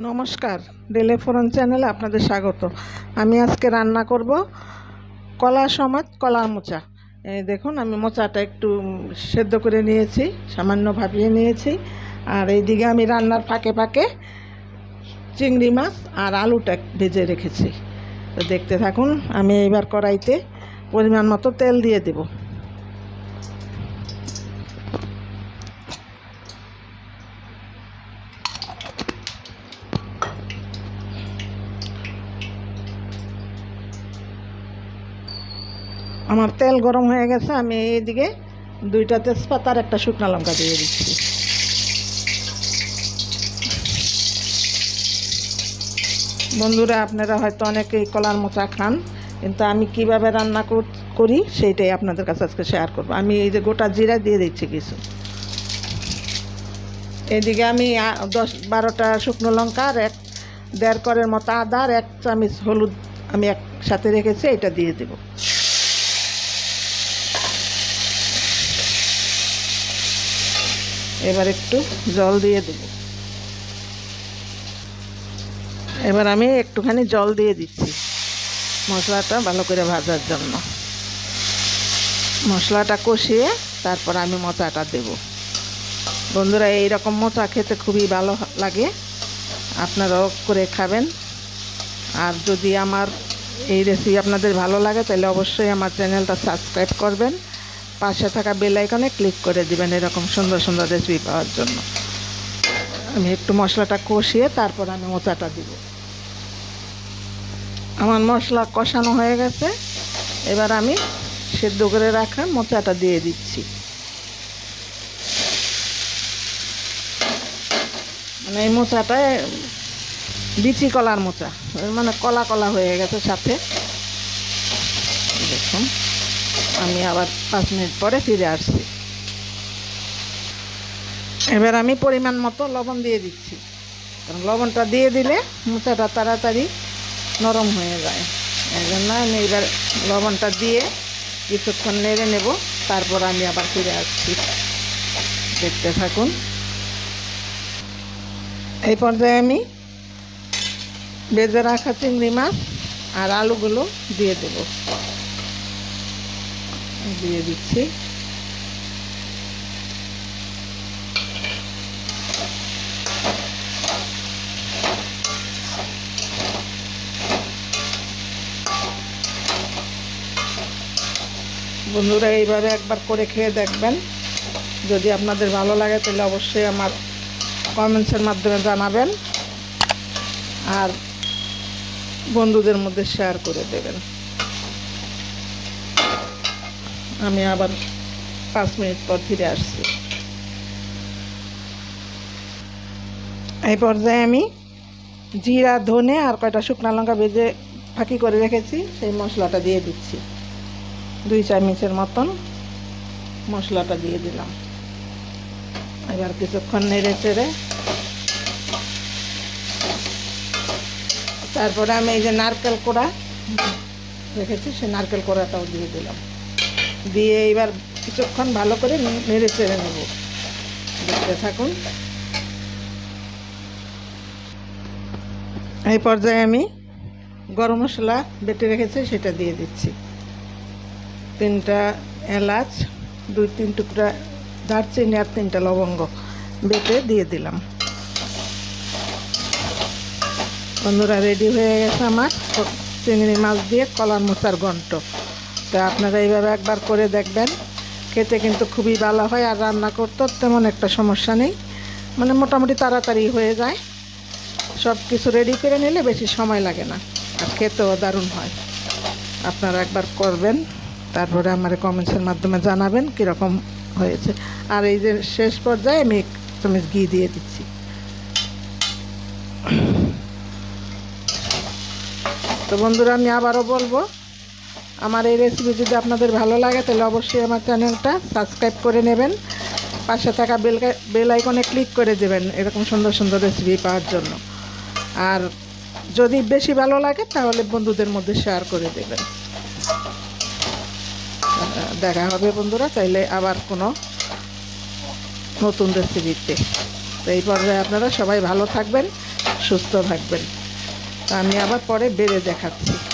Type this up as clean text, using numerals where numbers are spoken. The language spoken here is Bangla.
নমস্কার, ডেলে ফোরন চ্যানেলে আপনাদের স্বাগত। আমি আজকে রান্না করব কলা সমেত কলার মোচা। এই দেখুন, আমি মোচাটা একটু সেদ্ধ করে নিয়েছি, সামান্য ভাপিয়ে নিয়েছি। আর এইদিকে আমি রান্নার ফাঁকে ফাঁকে চিংড়ি মাছ আর আলুটা ভেজে রেখেছি। তো দেখতে থাকুন। আমি এবার কড়াইতে পরিমাণ মতো তেল দিয়ে দেব। আমার তেল গরম হয়ে গেছে। আমি এইদিকে 2টা তেজপাতা আর একটা শুকনো লঙ্কা দিয়ে দিচ্ছি। বন্ধুরা, আপনারা হয়তো অনেকেই কলার মোচা খান, কিন্তু আমি কিভাবে রান্না করি সেইটাই আপনাদের কাছে আজকে শেয়ার করব। আমি এই যে গোটা জিরা দিয়ে দিচ্ছি কিছু। এদিকে আমি 10-12টা শুকনো লঙ্কা আর 1.5 করের মতো আদা আর 1 চামচ হলুদ আমি একসাথে রেখেছি, এটা দিয়ে দেব। এবার একটু জল দিয়ে দেব। এবার আমি একটুখানি জল দিয়ে দিচ্ছি মশলাটা ভালো করে ভাজার জন্য। মশলাটা কষিয়ে তারপর আমি মোচাটা দেব। বন্ধুরা, এইরকম মোচা খেতে খুবই ভালো লাগে, আপনারাও করে খাবেন। আর যদি আমার এই রেসিপি আপনাদের ভালো লাগে তাহলে অবশ্যই আমার চ্যানেলটা সাবস্ক্রাইব করবেন, পাশে থাকা বেল আইকনে ক্লিক করে দিবেন এরকম সুন্দর সুন্দর রেসিপি পাওয়ার জন্য। আমি একটু মশলাটা কষিয়ে তারপর আমি মোচাটা দিব। আমার মশলা কষানো হয়ে গেছে। এবার আমি সেদ্ধ করে রাখা মোচাটা দিয়ে দিচ্ছি। মানে এই মোচাটায় বিচি কলার মোচা, মানে কলা কলা হয়ে গেছে সাথে। দেখুন, আমি আবার 5 মিনিট পরে ফিরে আসছি। এবার আমি পরিমাণ মতো লবণ দিয়ে দিচ্ছি, কারণ লবণটা দিয়ে দিলে মোচাটা তাড়াতাড়ি নরম হয়ে যায়। এই জন্য আমি এবার লবণটা দিয়ে কিছুক্ষণ নেড়ে নেব, তারপর আমি আবার ফিরে আসছি। দেখতে থাকুন। এই পর্যায়ে আমি ভেজে রাখা চিংড়ি মাছ আর আলুগুলো দিয়ে দেব। দিয়ে দিচ্ছি। বন্ধুরা, এইভাবে একবার করে খেয়ে দেখবেন। যদি আপনাদের ভালো লাগে তাহলে অবশ্যই আমার কমেন্টসের মাধ্যমে জানাবেন আর বন্ধুদের মধ্যে শেয়ার করে দেবেন। আমি আবার 5 মিনিট পর ফিরে আসছি। এই পর্যায়ে আমি জিরা, ধনে আর কয়টা শুকনো লঙ্কা ভেজে ফাঁকি করে রেখেছি, সেই মশলাটা দিয়ে দিচ্ছি। 2 চামচের মতন মশলাটা দিয়ে দিলাম। এবার কিছুক্ষণ নেড়ে চেড়ে তারপরে আমি এই যে নারকেল কোড়া রেখেছি, সেই নারকেল কোড়াটাও দিয়ে দিলাম। দিয়ে এবার কিছুক্ষণ ভালো করে নেড়ে চেড়ে নেব। দেখতে থাকুন। এই পর্যায়ে আমি গরম মশলা বেটে রেখেছি, সেটা দিয়ে দিচ্ছি। 3টা এলাচ, 2-3 টুকরা দারচিনি আর 3টা লবঙ্গ বেটে দিয়ে দিলাম। বন্ধুরা, রেডি হয়ে গেছে আমার চিংড়ি মাছ দিয়ে কলার মোচার ঘন্ট। তা আপনারা এইভাবে একবার করে দেখবেন। খেতে কিন্তু খুবই ভালো হয়, আর রান্না করতে তেমন একটা সমস্যা নেই, মানে মোটামুটি তাড়াতাড়ি হয়ে যায়। সব কিছু রেডি করে নিলে বেশি সময় লাগে না, আর খেতেও দারুণ হয়। আপনারা একবার করবেন, তারপরে আমার কমেন্টসের মাধ্যমে জানাবেন কীরকম হয়েছে। আর এই যে শেষ পর্যায়ে আমি 1 চামচ ঘি দিয়ে দিচ্ছি। তো বন্ধুরা, আমি আবারও বলবো, আমার এই রেসিপি যদি আপনাদের ভালো লাগে তাহলে অবশ্যই আমার চ্যানেলটা সাবস্ক্রাইব করে নেবেন, পাশে থাকা বেল আইকনে ক্লিক করে দেবেন এরকম সুন্দর সুন্দর রেসিপি পাওয়ার জন্য। আর যদি বেশি ভালো লাগে তাহলে বন্ধুদের মধ্যে শেয়ার করে দেবেন। দেখা হবে বন্ধুরা তাইলে আবার কোনো নতুন রেসিপিতে। তো এই পর্যায়ে আপনারা সবাই ভালো থাকবেন, সুস্থ থাকবেন। তো আমি আবার পরে বেড়ে দেখাচ্ছি।